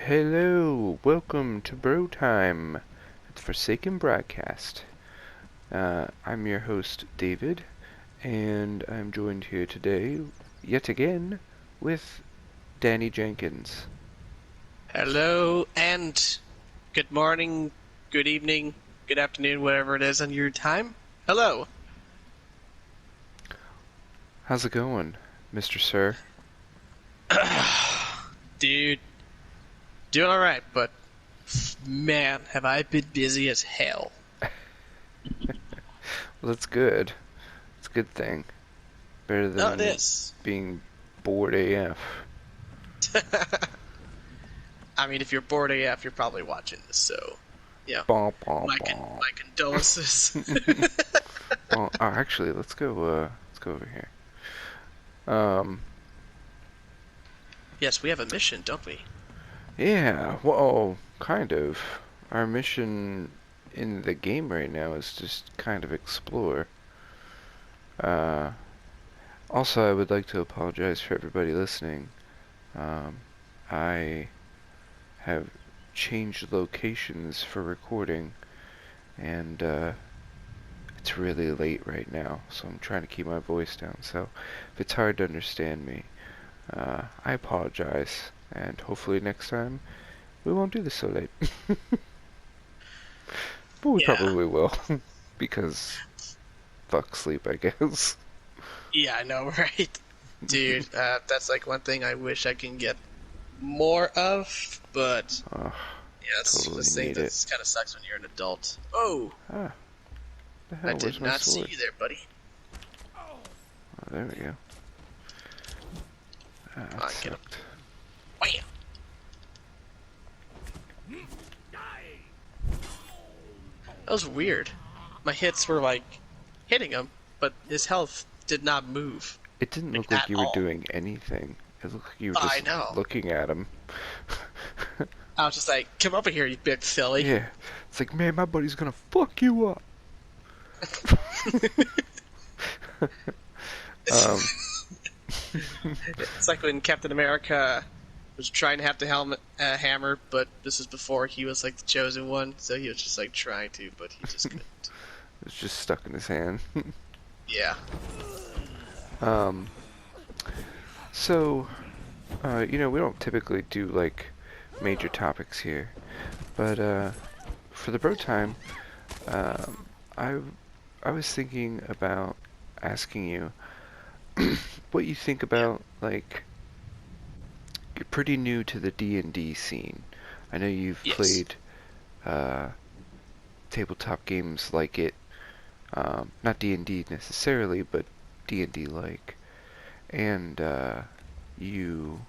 Hello, welcome to Bro Time at the Forsaken Broadcast. I'm your host, David, and I'm joined here today, yet again, with Danny Jenkins. Hello and good morning, good evening, good afternoon, whatever it is on your time. Hello. How's it going, Mr. Sir? Dude, doing alright, but man, have I been busy as hell. Well, that's good. It's a good thing. Better No, it than is. being bored AF. I mean, if you're bored AF, you're probably watching this, so, yeah. Bah, bah, My, bah. my condolences. Well, actually, let's go over here. Yes, we have a mission, don't we? Yeah, well, kind of. Our mission in the game right now is just kind of explore. Uh, Also, I would like to apologize for everybody listening. I have changed locations for recording, and it's really late right now, so I'm trying to keep my voice down. So if it's hard to understand me, I apologize, and hopefully next time we won't do this so late. But we Yeah. probably will, because fuck sleep, I guess. Yeah, I know, right? Dude, that's like one thing I wish I can get more of, but Oh, yeah, that's totally the thing need it. that kind of sucks when you're an adult. Oh, Ah, the I hell, where's did my not see sword? you there, buddy. Oh, there we go. Ah, Come that on, get him. sucked. Wham! That was weird. My hits were like hitting him, but his health did not move, It didn't like look like at you were all. doing anything. It looked like you were I just know. looking at him. I was just like, come over here, you big filly. Yeah, it's like, man, my buddy's gonna fuck you up. Um, It's like when Captain America was trying to have the helmet hammer, but this is before he was like the chosen one, so he was just like trying to, but he just couldn't. it's just stuck in his hand. Yeah. Um, so, we don't typically do like major topics here, but for the bro time, um, I I was thinking about asking you what you think Yeah. about, like, you're pretty new to the D&D scene. I know you've Yes. played uh, tabletop games like it, not D&D necessarily, but D&D like, and you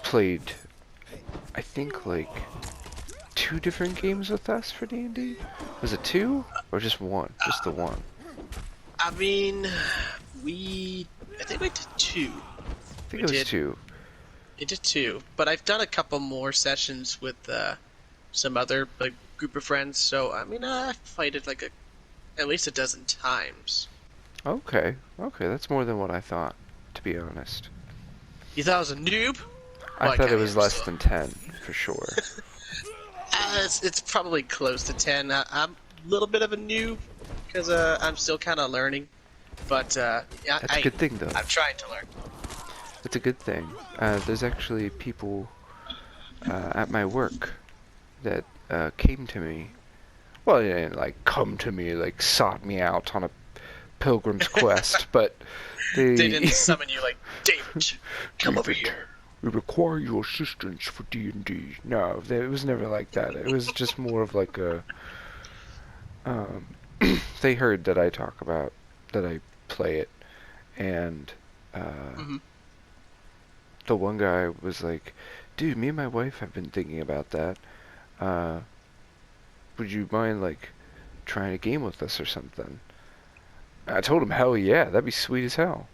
played, I think, like two different games with us for D&D. Was it two or just one? Just the one. I mean, I think we did two. I think We it was did. two. We did two, but I've done a couple more sessions with some other like group of friends. So I mean, I've played it like at least a dozen times. Okay, okay, that's more than what I thought, to be honest. You thought I was a noob? I Well, I thought it kind of was am less still. than 10, for sure. It's probably close to 10. I'm a little bit of a noob because I'm still kind of learning, but yeah, That's a good thing, though. I'm trying to learn. That's a good thing. There's actually people at my work that came to me. Well, they didn't like come to me, like sought me out on a pilgrim's quest, but They they didn't summon you like, David, come over here. we require your assistance for D&D. No, it was never like that. It was just more of like a. Um, they heard that I talk about that I play it, and Hmm. the one guy was like, "Dude, me and my wife have been thinking about that. Uh, would you mind like trying a game with us or something?" I told him, "Hell yeah, that'd be sweet as hell."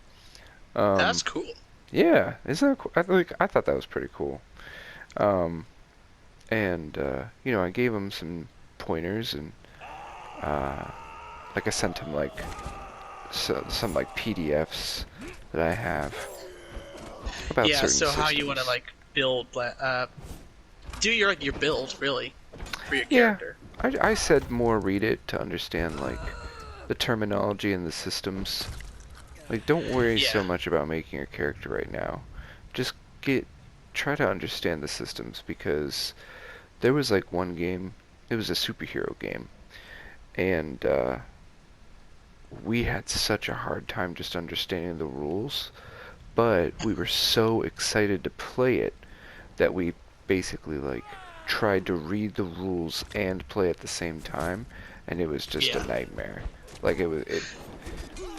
That's Um, cool. yeah, isn't that cool? I thought that was pretty cool. Um, and I gave him some pointers, and uh, like I sent him like some like PDFs that I have about Yeah. certain So how you want to systems. like build do your build really for your Yeah, character. I said more read it to understand like the terminology and the systems. Like, don't worry Yeah. so much about making your character right now. Just get try to understand the systems because there was like one game. It was a superhero game, and we had such a hard time just understanding the rules. But we were so excited to play it that we basically like tried to read the rules and play at the same time, and it was just a Yeah. nightmare. Like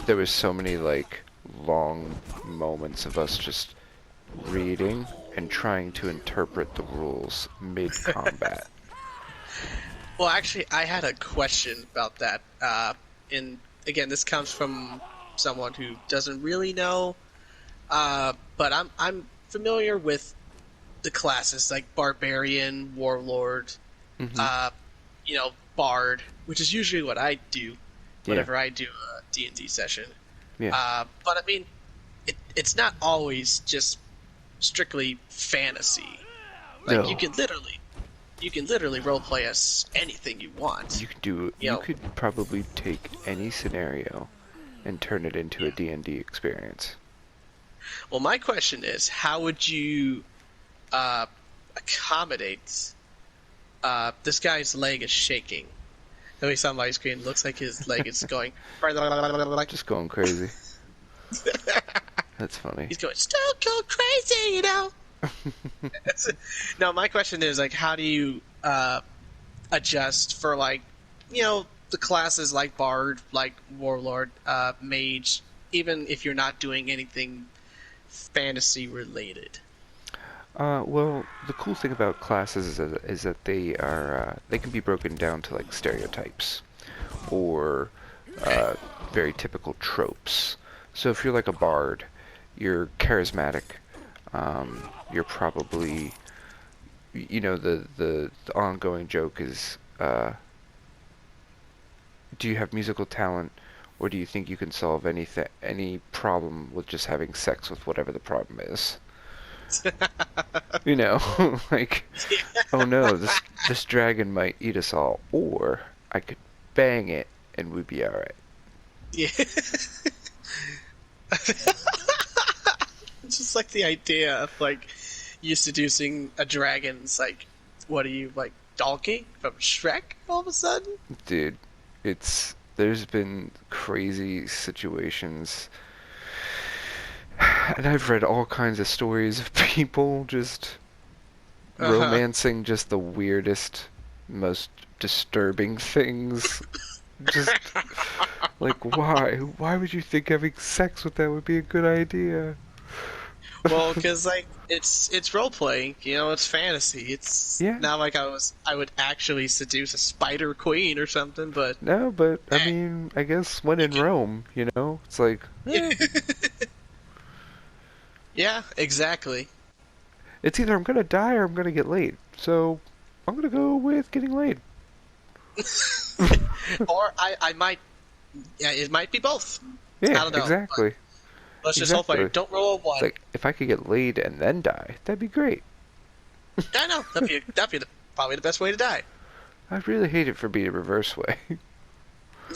there was so many like long moments of us just reading and trying to interpret the rules mid-combat. Well, actually, I had a question about that. And again, this comes from someone who doesn't really know, but I'm familiar with the classes like barbarian, warlord, Hmm. uh, bard, which is usually what I do Yeah, whenever I do a D&D session. yeah. But I mean, it's not always just strictly fantasy. Like No, you can literally roleplay as anything you want. you could do. You You know, could probably take any scenario and turn it into a yeah. D&D experience. Well, my question is, how would you uh, accommodate this guy's leg is shaking? Though he's on my screen, looks like his leg is going. Just going crazy. That's funny. He's going, still go crazy, you know. No, my question is like, how do you adjust for like, the classes like bard, like warlord, mage, even if you're not doing anything fantasy related? Well, the cool thing about classes is that they can be broken down to like stereotypes or Okay. very typical tropes. So if you're like a bard, you're charismatic. You're probably, the ongoing joke is, do you have musical talent, or do you think you can solve any problem with just having sex with whatever the problem is? You know, like, oh no, this dragon might eat us all, or I could bang it and we'd be all right. Yeah. Just like the idea of like you seducing a dragon. It's like, what are you like, Donkey from Shrek? All of a sudden, Dude, there's been crazy situations, and I've read all kinds of stories of people just uh-huh. romancing just the weirdest, most disturbing things. Just like, why? Why would you think having sex with that would be a good idea? Well, because like it's role playing, it's fantasy. It's Yeah, not like I would actually seduce a spider queen or something, but no, but I hey, mean, I guess when you in can. Rome, it's like, Yeah, exactly. it's either I'm gonna die or I'm gonna get laid. So I'm gonna go with getting laid. Or I might, yeah, it might be both. I Yeah, don't know. But exactly, let's just hope I exactly. don't roll a It's one. like if I could get laid and then die, that'd be great. I know that'd be probably the best way to die. I'd really hate it for being a reverse way.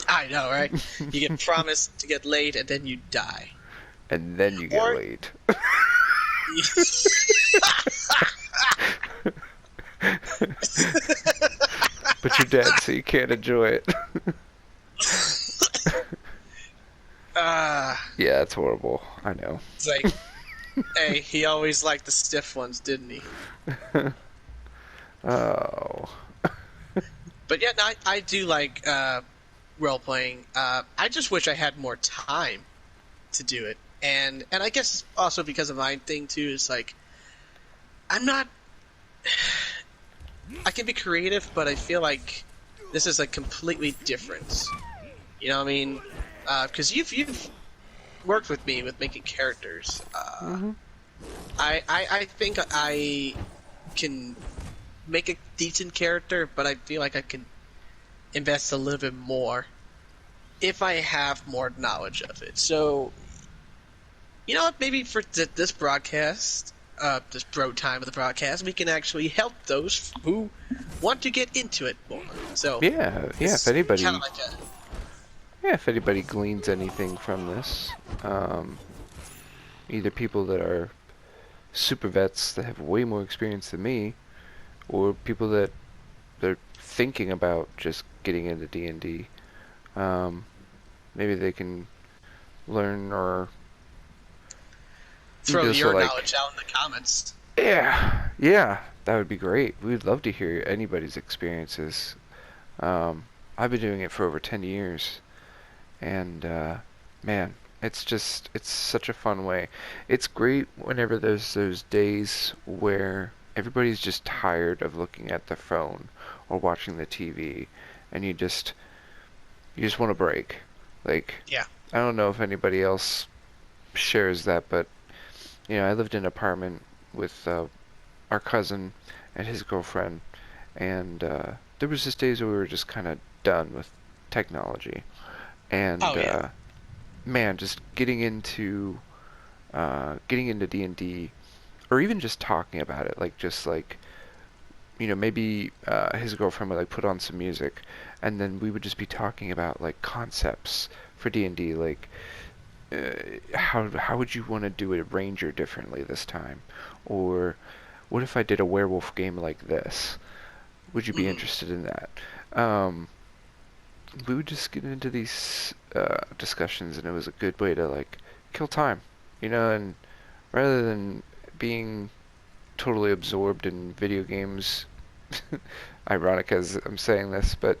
I know, right? You get promised to get laid and then you die. And then you get Or laid. But you're dead, so you can't enjoy it. uh, Yeah, it's horrible. I know. it's like, hey, he always liked the stiff ones, didn't he? Oh. But yeah, no, I do like role playing. I just wish I had more time to do it, and I guess also because of my thing too is like I'm not. I can be creative, but I feel like this is like completely different. You know what I mean? Because you've worked with me with making characters. Hmm. I think I can make a decent character, but I feel like I can invest a little bit more if I have more knowledge of it. So, you know what? Maybe for this broadcast, this bro time of the broadcast, we can actually help those who want to get into it more. So Yeah, yeah. it's kind of like a If anybody gleans anything from this, um, either people that are super vets that have way more experience than me, or people that they're thinking about just getting into D&D, maybe they can learn or throw just your like, knowledge out in the comments. yeah, that would be great. We'd love to hear anybody's experiences. I've been doing it for over 10 years, and man, it's such a fun way. It's great whenever there's those days where everybody's just tired of looking at their phone or watching the TV, and you just want to break. Like, Yeah. I don't know if anybody else shares that, but I lived in an apartment with our cousin and his girlfriend, and there was just days where we were just kind of done with technology, and Oh yeah. man, just getting into D&D, or even just talking about it, like just like maybe his girlfriend would like put on some music, and then we would just be talking about like concepts for D&D, like how would you want to do a ranger differently this time, or what if I did a werewolf game like this? Would you be Mm. interested in that? Um, we would just get into these discussions, and it was a good way to like kill time, and rather than being totally absorbed in video games. Ironic as I'm saying this, but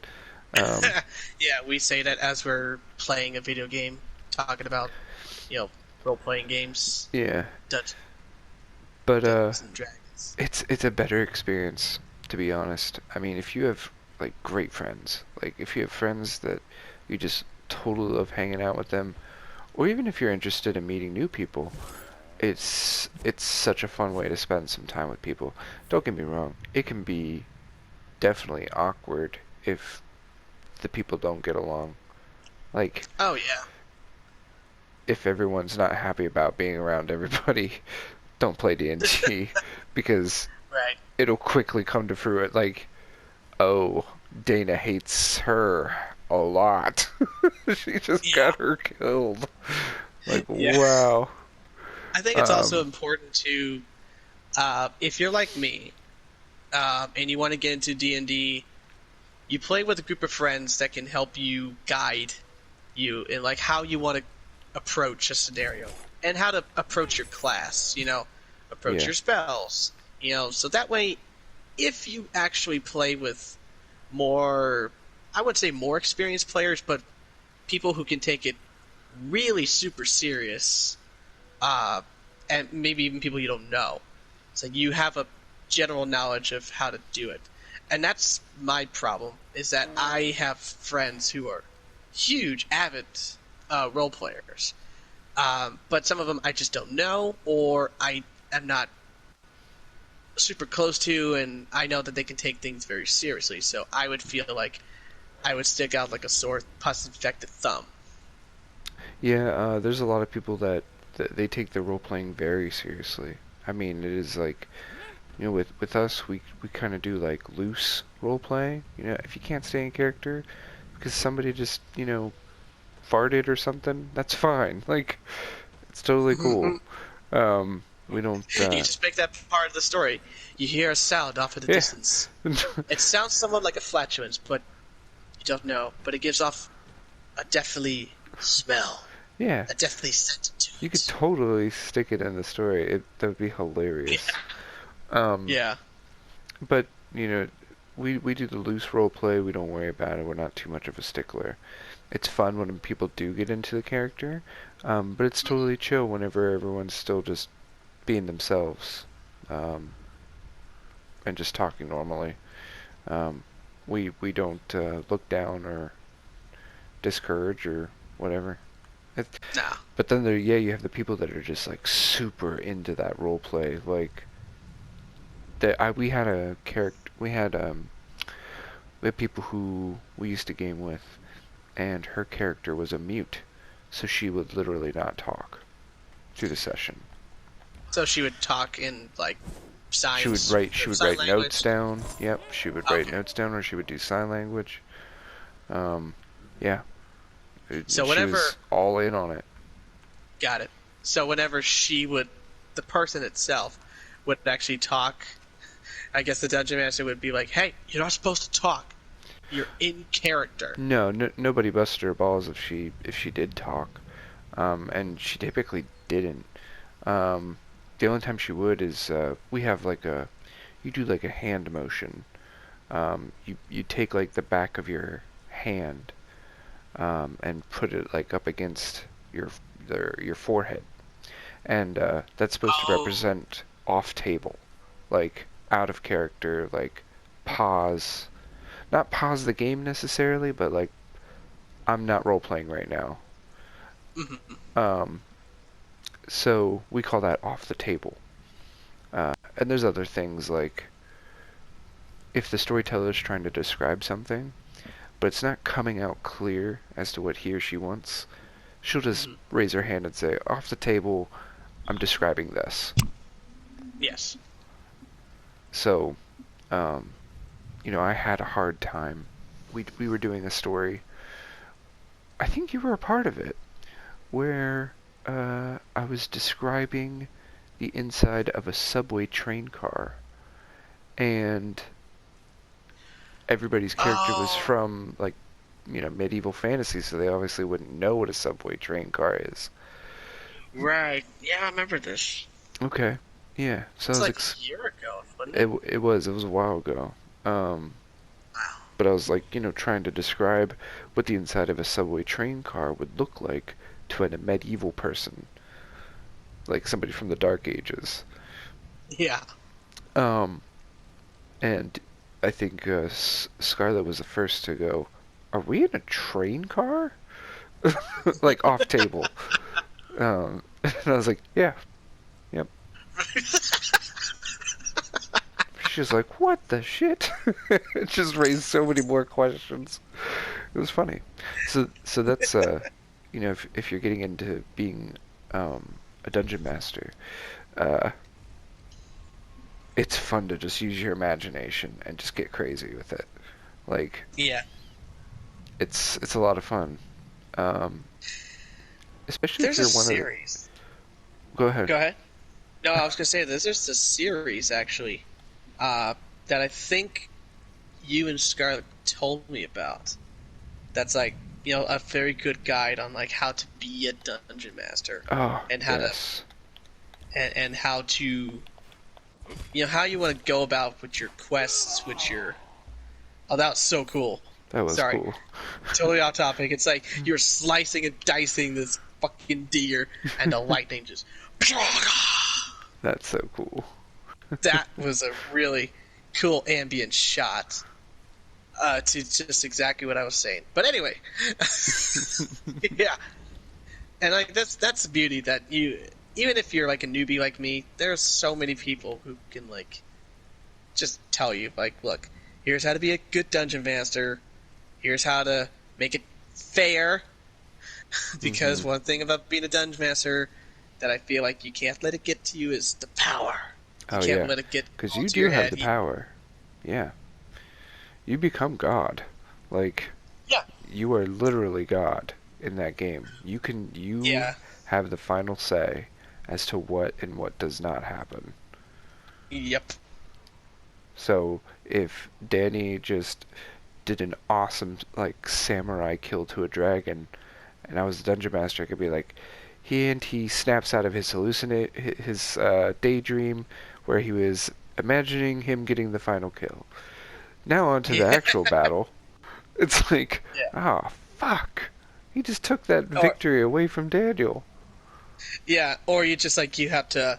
um, Yeah, we say that as we're playing a video game, talking about role playing games, yeah. Dun- But Dungeons and Dragons. it's a better experience, to be honest. I mean, if you have like great friends, like if you have friends that you just totally love hanging out with them, or even if you're interested in meeting new people, it's such a fun way to spend some time with people. Don't get me wrong, it can be definitely awkward if the people don't get along. Like Oh yeah. if everyone's not happy about being around everybody, don't play D&D because Right. it'll quickly come to fruit like, oh, Dana hates her a lot. She just Yeah. got her killed. Like, Yeah. wow. I think it's also Um, important to, if you're like me, and you want to get into D&D, you play with a group of friends that can help you guide you in like how you want to approach a scenario and how to approach your class. Approach yeah, your spells. So that way, if you actually play with more, I would say more experienced players, but people who can take it really super serious, uh, and maybe even people you don't know. So you have a general knowledge of how to do it. And that's my problem, is that I have friends who are huge, avid role players. But some of them I just don't know, or I am not super close to, and I know that they can take things very seriously. So I would feel like I would stick out like a sore pus-infected thumb. yeah. There's a lot of people that they take their role playing very seriously. I mean, it is like with us, we kind of do like loose role play. If you can't stay in character because somebody just farted or something, that's fine. Like, it's totally cool. We don't, You just make that part of the story. You hear a sound off in the yeah. distance. It sounds somewhat like a flatulence, but you don't know. But it gives off a deathly smell, Yeah, a deathly scent to you could it. totally stick it in the story. That would be hilarious. Um, Yeah. but, you know, we do the loose role play. We don't worry about it. We're not too much of a stickler. It's fun when people do get into the character, but it's totally chill whenever everyone's still just being themselves, um, and just talking normally. Um, we don't look down or discourage or whatever. It, Nah. but then you have the people that are just like super into that role play. Like we had a character, we had people who we used to game with, and her character was a mute, so she would literally not talk through the session. So she would talk in like science, She would sign write notes language. down. Yep, she would write Okay. notes down, or she would do sign language. Um, yeah, So she whenever was all in on it. got it. So whenever she would, the person itself would actually talk. I guess the dungeon master would be like, "Hey, you're not supposed to talk. You're in character." No, nobody busted her balls if she did talk, and she typically didn't. The only time she would is we have like you do like a hand motion. You take like the back of your hand and put it like up against your your forehead, and that's supposed to Oh, represent off table, like out of character, like pause, not pause the game necessarily, but like I'm not role playing right now. mhm. Um, so we call that off the table. And there's other things like if the storyteller is trying to describe something, but it's not coming out clear as to what he or she wants, she'll just Mhm. raise her hand and say, "Off the table, I'm describing this." Yes. So, um, I had a hard time. We were doing a story. I think you were a part of it, where I was describing the inside of a subway train car, and everybody's character was Oh, from like medieval fantasy, so they obviously wouldn't know what a subway train car is. right. Yeah, I remember this. Okay, yeah. So I It's was like a year ago, wasn't it? it was a while ago. Um, Wow. but I was like trying to describe what the inside of a subway train car would look like to a medieval person, like somebody from the Dark Ages. Yeah. Um, and I think Scarlett was the first to go, "Are we in a train car?" Like off table. And I was like, "Yeah, yep." She's like, "What the shit?" It just raised so many more questions. It was funny. So that's if you're getting into being a dungeon master, uh, it's fun to just use your imagination and just get crazy with it. Like Yeah. it's a lot of fun. Um, Especially if There's a you're one of the. series. Go ahead. Go ahead. No, I was gonna say there's a series actually, uh, that I think you and Scarlett told me about. That's like a very good guide on like how to be a dungeon master Oh and how to yes, and how to how you want to go about with your quests, with your oh that was so cool. that was Sorry, cool. totally off topic. It's like you're slicing and dicing this fucking deer, and the lightning just. That's so cool. That was a really cool ambient shot. To just exactly what I was saying. But anyway, yeah, and like that's the beauty that even if you're like a newbie like me, there's so many people who can like just tell you like, look, here's how to be a good dungeon master. Here's how to make it fair. Because Hmm. one thing about being a dungeon master that I feel like you can't let it get to you is the power. You Oh can't yeah, let it get because all you to do your have head. the power. Yeah, you become God. Like Yeah, you are literally God in that game. You yeah, have the final say as to what and what does not happen. yep. So if Danny just did an awesome like samurai kill to a dragon, and I was the dungeon master, I could be like, he snaps out of his daydream where he was imagining him getting the final kill. Now on to the Yeah. actual battle. It's like, Yeah. ah, oh, fuck. He just took that Or victory away from Daniel. yeah, or you just like you have to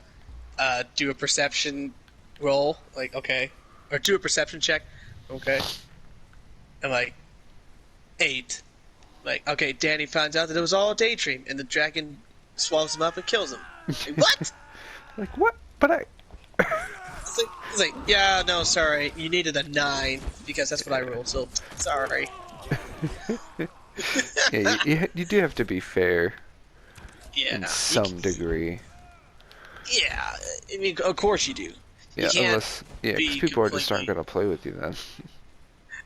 do a perception roll, like okay, or do a perception check, okay, and like 8, like okay, Danny finds out that it was all a daydream, and the dragon swallows him up and kills him. Like, what? Like, what? But I. It's like yeah, no, sorry, you needed a 9 because that's what I rolled. So sorry. Yeah, you do have to be fair in Yeah, you can, some degree. Yeah, I mean, of course you do. You Yeah, can't unless, yeah, because be people are just aren't completely. gonna play with you then.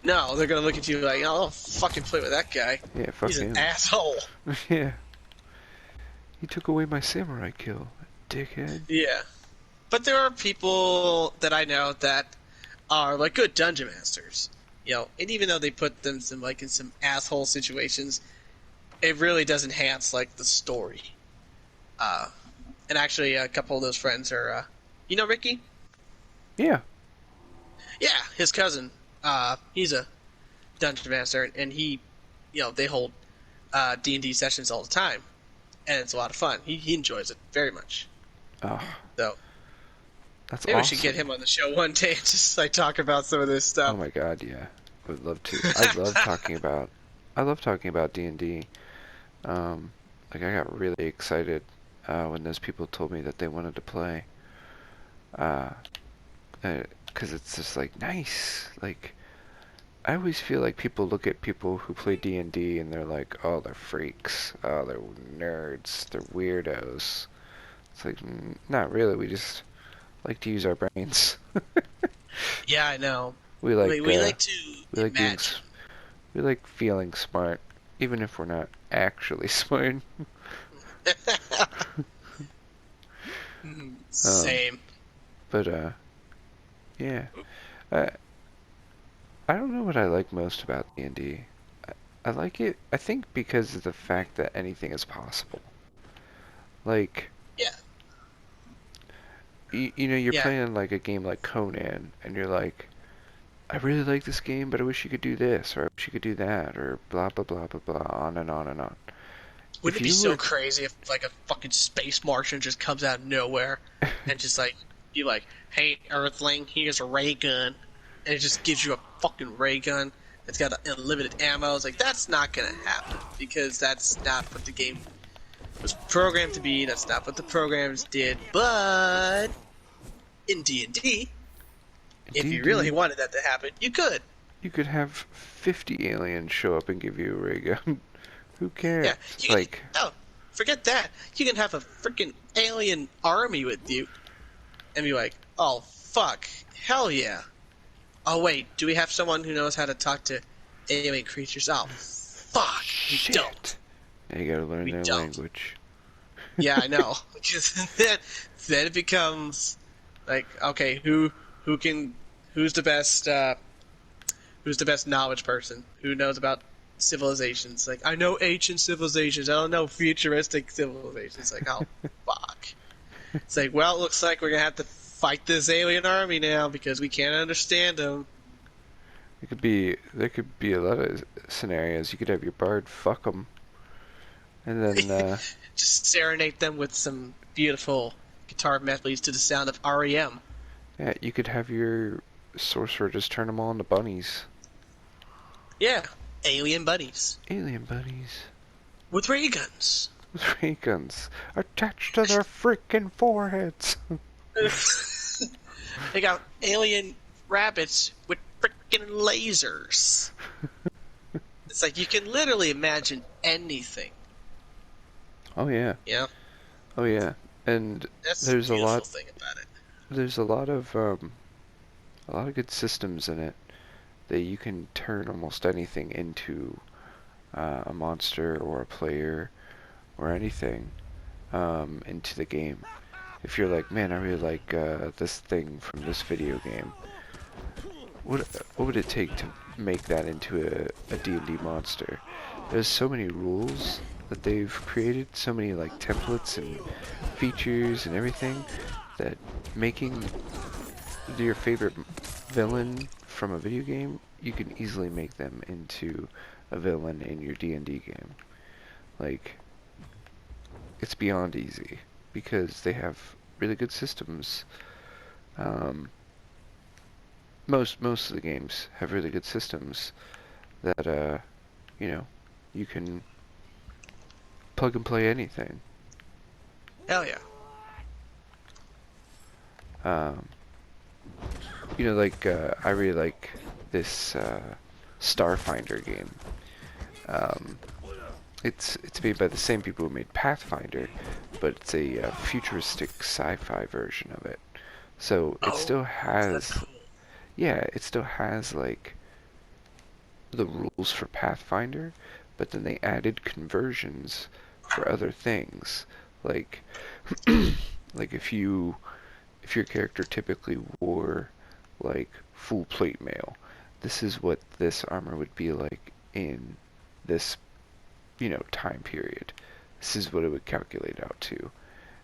No, they're gonna look at you like, oh, don't fucking play with that guy. Yeah, fuck He's an him. asshole. Yeah, he took away my samurai kill, dickhead. Yeah. But there are people that I know that are like good dungeon masters. And even though they put them in some asshole situations, it really does enhance like the story. Uh, and actually, a couple of those friends are, Ricky? Yeah. Yeah, his cousin. He's a dungeon master, and they hold D&D sessions all the time, and it's a lot of fun. He enjoys it very much. Oh, So that's maybe we should get awesome. him on the show one day and just like talk about some of this Oh stuff. my god, yeah. Would love to. I love talking about D&D. Like I got really excited when those people told me that they wanted to play. Uh, 'Cause it's just like nice. Like I always feel like people look at people who play D&D and they're like, oh, they're freaks. Oh, they're nerds. They're weirdos. It's like, not really. We just like to use our brains. Yeah, I know. We We like to we like being imagine. we like feeling smart, even if we're not actually smart. Um, Same. but yeah. I I don't know what I like most about D&D. I like it. I think because of the fact that anything is possible. Like Yeah, you're yeah. playing like a game like Conan, and you're like, I really like this game, but I wish you could do this, or I wish you could do that, or blah blah blah blah blah, on and on and on. Wouldn't If it be you so would, crazy if like a fucking space Martian just comes out of nowhere and just like be like, "Hey, Earthling, here's a ray gun," and it just gives you a fucking ray gun. It's got unlimited ammo. It's like that's not gonna happen because that's not what the game was programmed to be. That's not what the programs did. But in D&D, if you really D&D, wanted that to happen, you could. you could have 50 aliens show up and give you a ray gun. Who cares? Yeah, you can. Like, No, forget that. You can have a freaking alien army with you and be like, "Oh fuck, hell yeah." Oh wait, do we have someone who knows how to talk to alien creatures? Oh fuck, we don't. shit. Now you gotta learn We their don't. language. Yeah, I know. Because then it becomes like, okay, who can who's the best who's the best knowledge person? Who knows about civilizations? Like, I know ancient civilizations. I don't know futuristic civilizations. Like, oh fuck. It's like, well, it looks like we're gonna have to fight this alien army now because we can't understand them. There could be a lot of scenarios. You could have your bard fuck them, and then Just serenade them with some beautiful guitar medleys to the sound of REM. yeah, you could have your sorcerer just turn them all into bunnies. Yeah, alien buddies Alien bunnies with ray guns. with ray guns attached to their freaking foreheads. They got alien rabbits with freaking lasers. It's like you can literally imagine anything. Oh yeah, Yeah, oh yeah, and that's the there's a beautiful lot. thing about it. There's a lot of good systems in it that you can turn almost anything into a monster or a player or anything into the game. If you're like, man, I really like this thing from this video game, what would it take to make that into a D&D monster? There's so many rules that they've created, so many like templates and features and everything, that making your favorite villain from a video game, you can easily make them into a villain in your D&D game. Like, it's beyond easy because they have really good systems. Um, most of the games have really good systems that you know, you can plug and play anything. Hell yeah. Um, like I really like this Starfinder game. Um, it's made by the same people who made Pathfinder, but it's a futuristic sci-fi version of it. So it Oh, still that's has, cool. yeah, it still has like the rules for Pathfinder, but then they added conversions for other things. Like like if your character typically wore like full plate mail, this is what this armor would be like in this, time period. This is what it would calculate out to,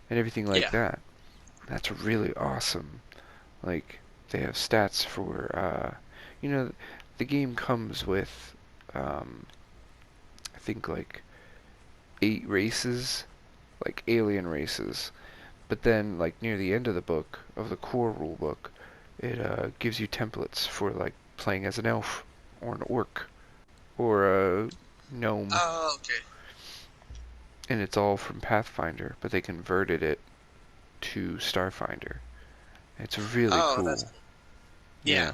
and everything like Yeah. that. That's really awesome. Like they have stats for, you know, the game comes with, I think like 8 races, like alien races. But then, like near the end of the book, of the core rule book, it gives you templates for like playing as an elf or an orc or a gnome, Oh, okay. and it's all from Pathfinder, but they converted it to Starfinder. It's really Oh, that's cool. cool. Yeah, Yeah.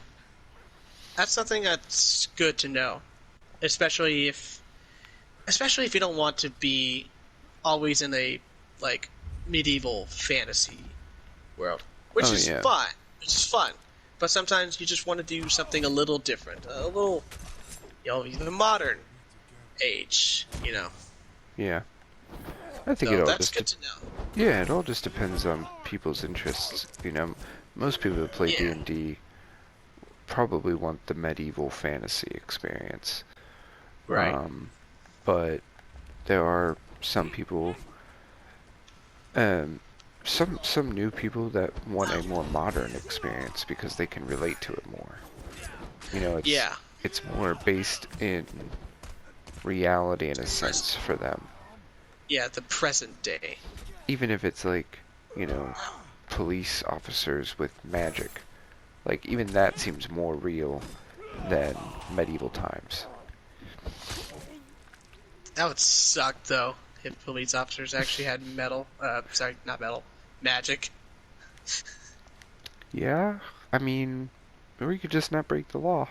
that's something that's good to know, especially if you don't want to be always in a like medieval fantasy world, which Oh is yeah. fun, which is fun. But sometimes you just want to do something a little different, a little, even modern age. Yeah. I think it So all that's just good to know. yeah, it all just depends on people's interests. Most people that play Yeah, D&D probably want the medieval fantasy experience. right. Um, but there are some people, um, some new people that want a more modern experience because they can relate to it more. Yeah, It's more based in reality in a present. sense for them. Yeah, the present day. Even if it's like, you know, police officers with magic. Like even that seems more real than medieval times. That would suck though if police officers actually had metal. Sorry, not metal, magic. Yeah, I mean, or you could just not break the law.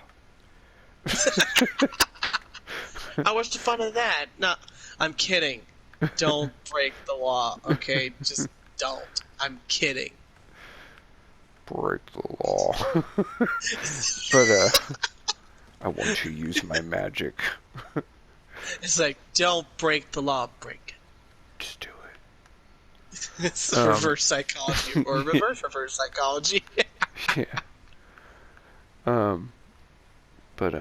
How much the fun of that? No, I'm kidding. Don't break the law, okay? Just don't. I'm kidding. Break the law. But I want to use my magic. It's like, don't break the law, break Just do it. It's it. the reverse psychology, or reverse psychology. Yeah. Um, but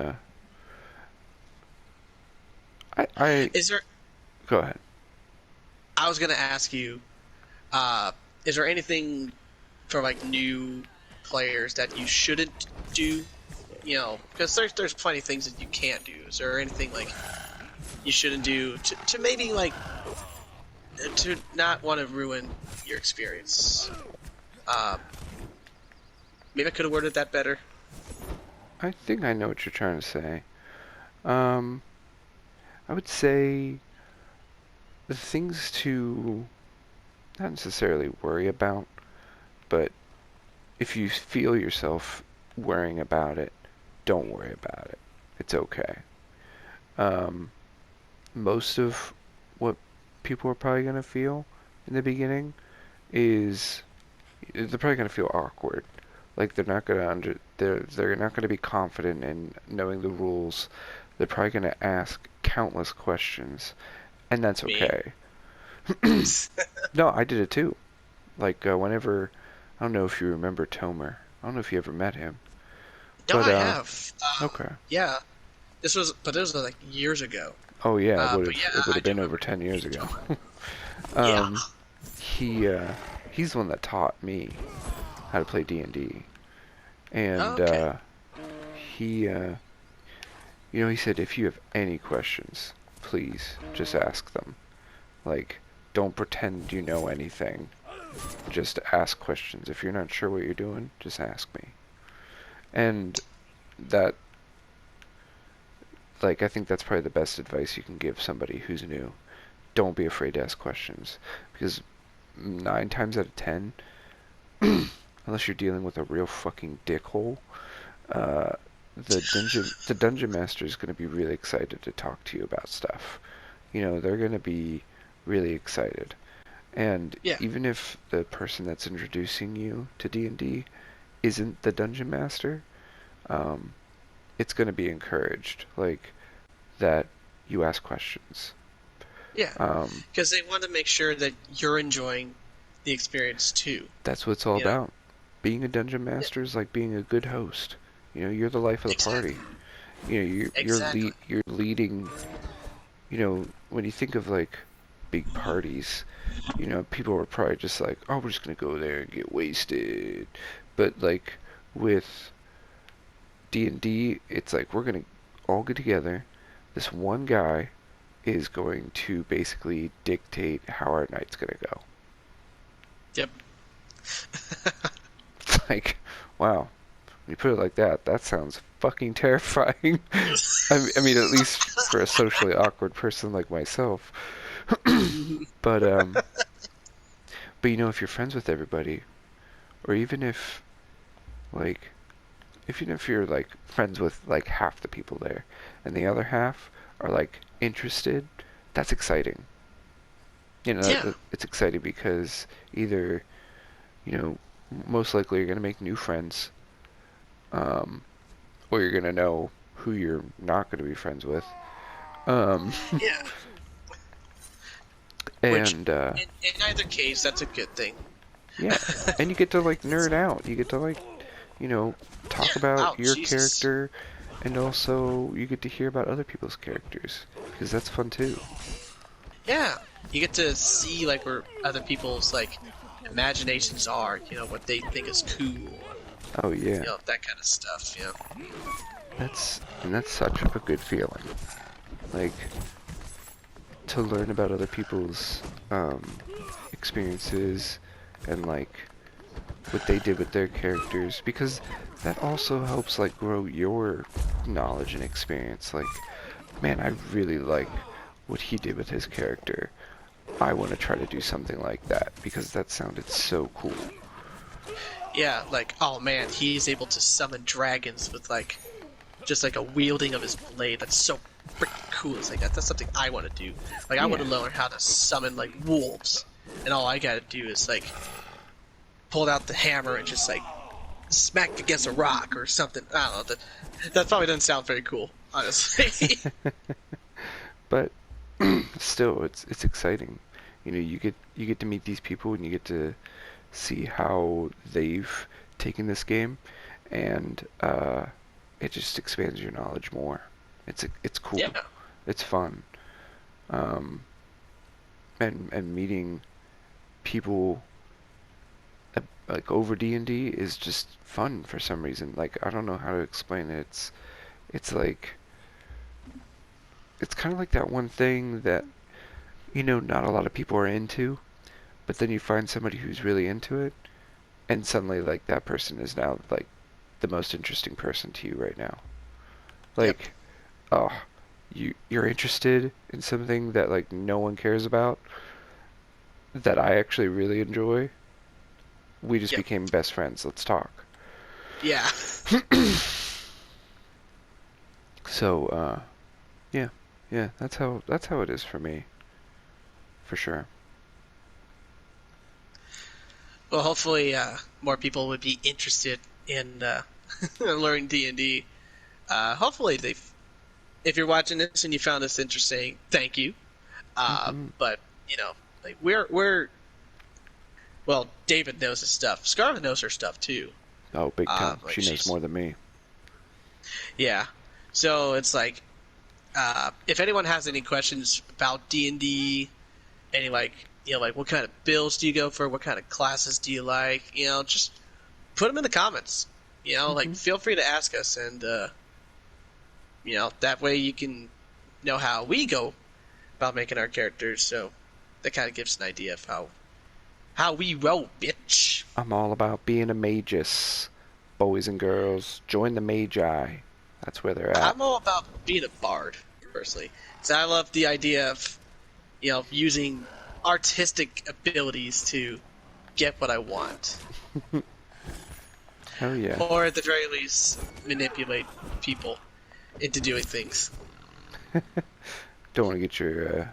I Is there? go ahead. I was gonna ask you. Uh, is there anything for like new players that you shouldn't do? Because there's plenty of things that you can't do. Is there anything like you shouldn't do to maybe like to not want to ruin your experience? Uh, Maybe I could have worded that better. I think I know what you're trying to say. Um, I would say the things to not necessarily worry about, but if you feel yourself worrying about it, don't worry about it. It's okay. Um, most of what people are probably going to feel in the beginning is they're probably going to feel awkward. Like they're not going to be confident in knowing the rules. They're probably going to ask countless questions, and that's Me. okay. No, I did it too. Like whenever I don't know if you remember Tomer. I don't know if you ever met him. No, But I have. okay. Yeah, this was like years ago. Oh yeah, But yeah, it would I have do been over remember 10 years ago. Tomer. Yeah. um he he's the one that taught me how to play D&D. Oh, And okay. he he said if you have any questions, please just ask them. Like don't pretend you know anything. Just ask questions. If you're not sure what you're doing, just ask me. And that I think that's probably the best advice you can give somebody who's new. Don't be afraid to ask questions because 9 times out of 10, unless you're dealing with a real fucking dickhole, uh, the dungeon master is going to be really excited to talk to you about stuff. They're going to be really excited, And Yeah. even if the person that's introducing you to D&D isn't the dungeon master, um, it's going to be encouraged, like that you ask questions. Yeah. Um, Because they want to make sure that you're enjoying the experience too. that's what it's all You know. about. Being a dungeon Yeah. master is like being a good host. You're the life of the party. Exactly. You're Exactly. you're leading. When you think of like big parties, people are probably just like, oh, we're just gonna go there and get wasted. But like with D&D, it's like we're gonna all get together. This one guy is going to basically dictate how our night's gonna go. Yep. It's like, wow, when you put it like that, that sounds fucking terrifying. I mean, at least for a socially awkward person like myself. But if you're friends with everybody, or like, even if you're like friends with like half the people there, and the other half are like interested, that's exciting. Yeah. It's exciting because either you know, most likely you're gonna make new friends, um, or you're gonna know who you're not gonna be friends with. Um, Yeah. Which, and in either case, that's a good thing. yeah, and you get to like nerd out. You get to like, you know, Yeah. talk about Oh, your Jesus. character, and also you get to hear about other people's characters because that's fun too. Yeah. You get to see like where other people's like imaginations are. You know what they think is cool. Oh yeah, You know that kind of stuff. You know. that's such a good feeling. Like to learn about other people's experiences and like what they did with their characters because that also helps like grow your knowledge and experience. Like, man, I really like what he did with his character. I want to try to do something like that because that sounded so cool. Yeah. Like, oh man, he's able to summon dragons with like just like a wielding of his blade. That's so freaking cool. It's like that's something I want to do. Like I want Yeah. to learn how to summon like wolves, and all I gotta do is like pull out the hammer and just like smack against a rock or something. I don't know. That probably doesn't sound very cool, honestly. But still, it's exciting. You get to meet these people and you get to see how they've taken this game, and it just expands your knowledge more. It's cool. Yeah. It's fun. Um, and meeting people like over D&D is just fun for some reason. Like I don't know how to explain it. It's like it's kind of like that one thing that not a lot of people are into, but then you find somebody who's really into it, and suddenly like that person is now like the most interesting person to you right now. Yep. Like, oh, you're interested in something that like no one cares about that I actually really enjoy. We just Yep. became best friends. Let's talk. Yeah. So, yeah, yeah, that's how it is for me, for sure. Well, hopefully, more people would be interested in learning D&D. Hopefully, if you're watching this and you found this interesting, thank you. Hmm. But you know, like we're well, David knows his stuff. Scarlet knows her stuff too. Oh, big time. Like She knows she's more than me. yeah. So it's like, if anyone has any questions about D&D, any like like what kind of builds do you go for? What kind of classes do you like? Just put them in the comments. Like Hmm. feel free to ask us, and that way you can know how we go about making our characters. So that kind of gives an idea of how we roll, bitch. I'm all about being a magus. Boys and girls, join the magi. That's where they're at. I'm all about being a bard, personally. So I love the idea of using artistic abilities to get what I want, Hell yeah. or at the very least manipulate people into doing things. Don't want to get your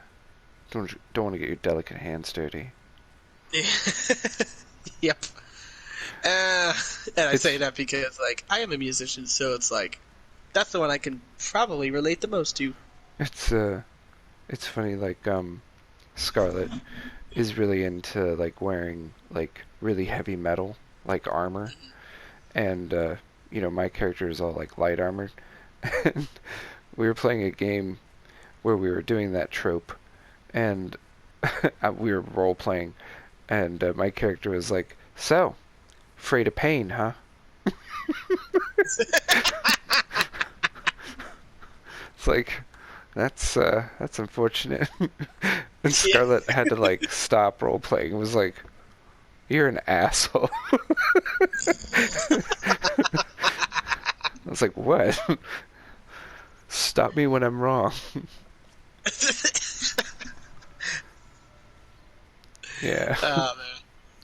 don't want to get your delicate hands dirty. Yep. Uh, and I say It's that because like I am a musician, so it's like that's the one I can probably relate the most to. it's it's funny like Scarlet is really into like wearing like really heavy metal like armor, and my character is all like light armored. And we were playing a game where we were doing that trope, and we were role playing, and my character was like, "So, afraid of pain, huh?" It's like that's unfortunate. And Yeah. Scarlett had to like stop role playing. It was like, "You're an asshole." I was like, "What? Stop me when I'm wrong." Yeah, Oh man.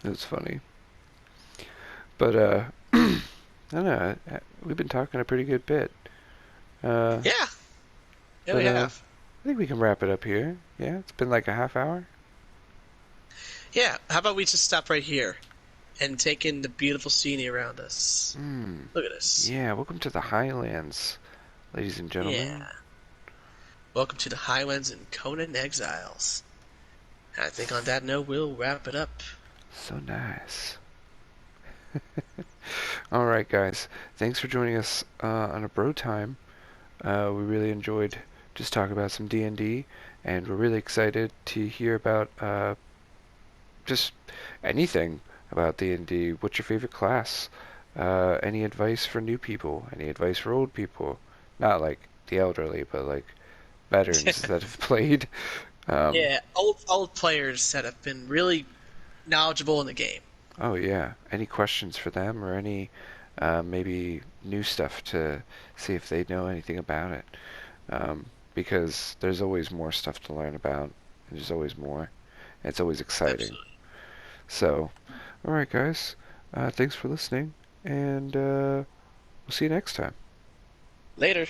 it was funny. But I don't know. We've been talking a pretty good bit. Uh, Yeah. Yeah, we but have. I think we can wrap it up here. Yeah, it's been like a half hour. Yeah. How about we just stop right here and take in the beautiful scenery around us? Hmm. Look at this. Yeah, welcome to the Highlands, ladies and gentlemen. Yeah. Welcome to the Highlands and Conan Exiles. And I think on that note, we'll wrap it up. So nice. All right, guys. Thanks for joining us on a bro time. We really enjoyed just talking about some D&D, and we're really excited to hear about just anything about D&D. What's your favorite class? Any advice for new people? Any advice for old people? Not like the elderly, but like veterans that have played. Um, Yeah, old players that have been really knowledgeable in the game. oh yeah. Any questions for them, or any maybe new stuff to see if they know anything about it? Because there's always more stuff to learn about. There's always more. It's always exciting. Absolutely. So, all right, guys. Thanks for listening, and we'll see you next time. Later.